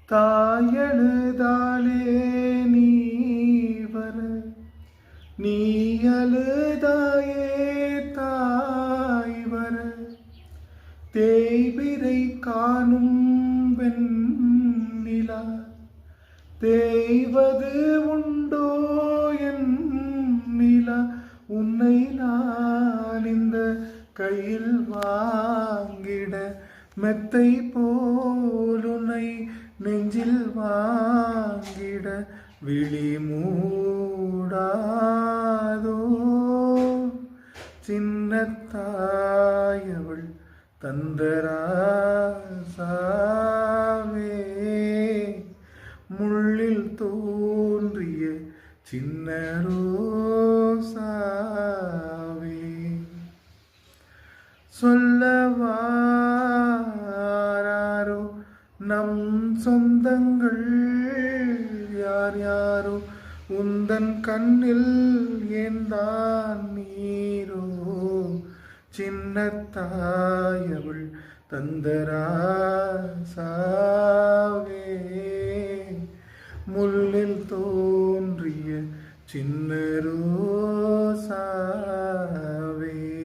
தாயழுதாலே நீ வர நீ அழுதாயே தாய் வர தேய்பிரை காணும் வெண்ணிலா தேய்வது உண்டோ என் நிலா உன்னை நான் இந்த கையில் வாங்கிட மெத்தை போல் உன்னை நெஞ்சில் வாங்கிட விழி மூடாதோ சின்னத்தாயவள் தந்தராசாவே முள்ளில் தோன்றிய சின்ன ரோசாவே சொல்லவாரோ நம் சொந்தங்கள் யார் யாரோ உந்தன் கண்ணில் ஏந்தான் நீரோ சின்னத்தாயவள் தந்தராசாவே முள்ளில் தோன்றிய சின்ன ரோசாவே